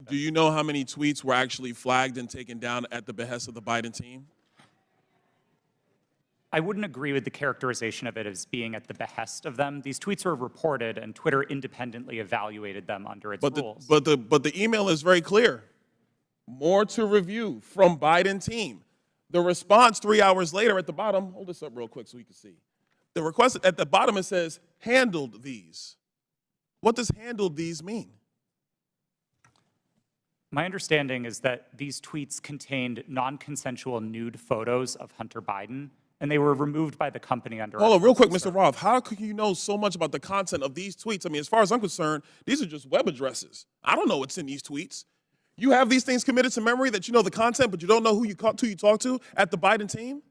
Do you know how many tweets were actually flagged and taken down at the behest of the Biden team? I wouldn't agree with the characterization of it as being at the behest of them. These tweets were reported, and Twitter independently evaluated them under its rules. But the email is very clear. More to review from Biden team. The response 3 hours later at the bottom, hold this up real quick so you can see. The request at the bottom, it says, handled these. What does handled these mean? My understanding is that these tweets contained non-consensual nude photos of Hunter Biden, and they were removed by the company under. Hold on, real quick, Mr. Roth. How could you know so much about the content of these tweets? I mean, as far as I'm concerned, these are just web addresses. I don't know what's in these tweets. You have these things committed to memory that you know the content, but you don't know who you talk to at the Biden team?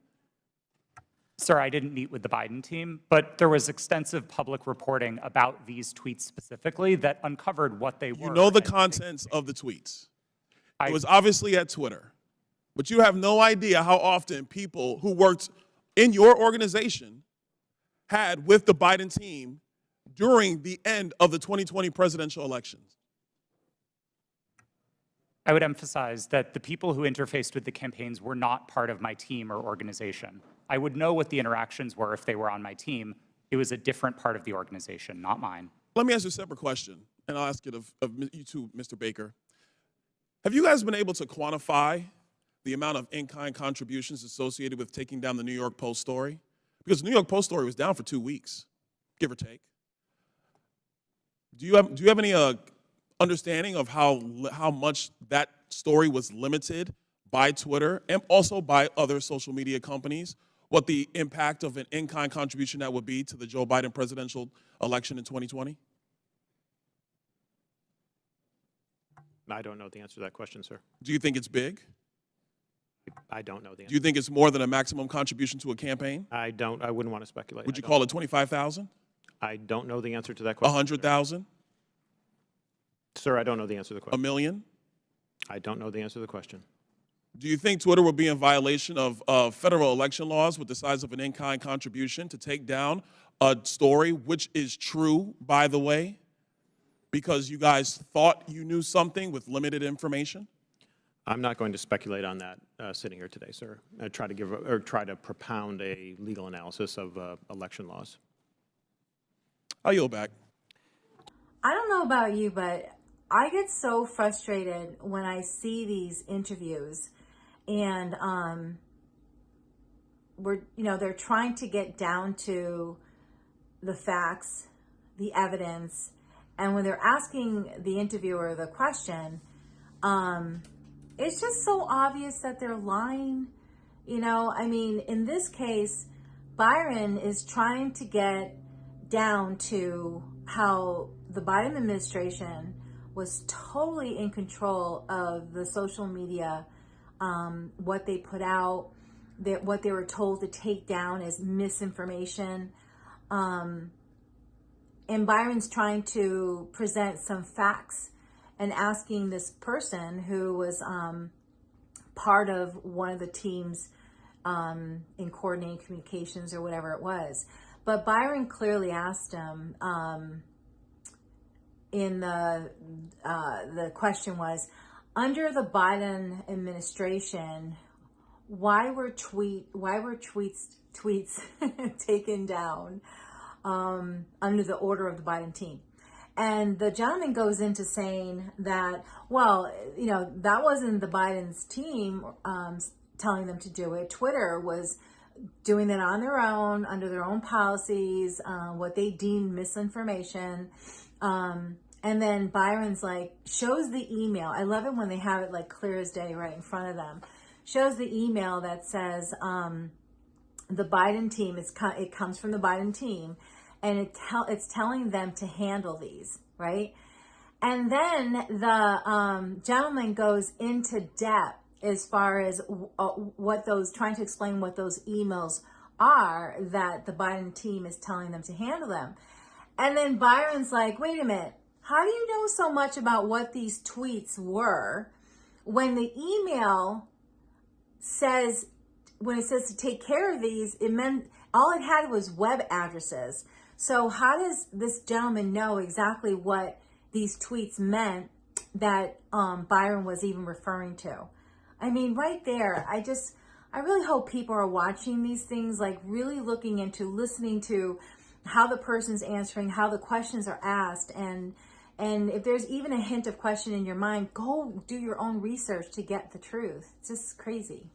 Sir, I didn't meet with the Biden team, but there was extensive public reporting about these tweets specifically that uncovered what they were. You know the contents of the tweets. It was obviously at Twitter, but you have no idea how often people who worked in your organization had with the Biden team during the end of the 2020 presidential elections. I would emphasize that the people who interfaced with the campaigns were not part of my team or organization. I would know what the interactions were if they were on my team. It was a different part of the organization, not mine. Let me ask you a separate question, and I'll ask it of you too, Mr. Baker. Have you guys been able to quantify the amount of in-kind contributions associated with taking down the New York Post story? Because the New York Post story was down for 2 weeks, give or take. Do you have any understanding of how much that story was limited by Twitter and also by other social media companies? What the impact of an in-kind contribution that would be to the Joe Biden presidential election in 2020? I don't know the answer to that question, sir. Do you think it's big? I don't know the answer. Do you think it's more than a maximum contribution to a campaign? I wouldn't want to speculate. Would you call it 25,000? I don't know the answer to that question. 100,000? Sir, I don't know the answer to the question. $1 million? I don't know the answer to the question. Do you think Twitter would be in violation of federal election laws with the size of an in-kind contribution to take down a story, which is true, by the way, because you guys thought you knew something with limited information? I'm not going to speculate on that sitting here today, sir. I try to propound a legal analysis of election laws. I'll yield back. I don't know about you, but I get so frustrated when I see these interviews and they're trying to get down to the facts, the evidence, and when they're asking the interviewer the question, it's just so obvious that they're lying. I mean, in this case, Byron is trying to get down to how the Biden administration was totally in control of the social media, what they put out, what they were told to take down as misinformation. And Byron's trying to present some facts and asking this person who was part of one of the teams in coordinating communications or whatever it was. But Byron clearly asked him, in the question was, under the Biden administration, why were tweets taken down under the order of the Biden team? And the gentleman goes into saying that, well, that wasn't the Biden's team telling them to do it. Twitter was doing it on their own, under their own policies, what they deemed misinformation. And then Byron's like, shows the email. I love it when they have it like clear as day right in front of them. Shows the email that says the Biden team, it comes from the Biden team, and it's telling them to handle these, right? And then the gentleman goes into depth as far as trying to explain what those emails are that the Biden team is telling them to handle them. And then Byron's like, wait a minute, how do you know so much about what these tweets were when the email says, when it says to take care of these, it meant all it had was web addresses. So how does this gentleman know exactly what these tweets meant that Byron was even referring to. I mean, right there, I really hope people are watching these things, like really looking into, listening to how the person's answering, how the questions are asked, and if there's even a hint of question in your mind, go do your own research to get the truth. It's just crazy.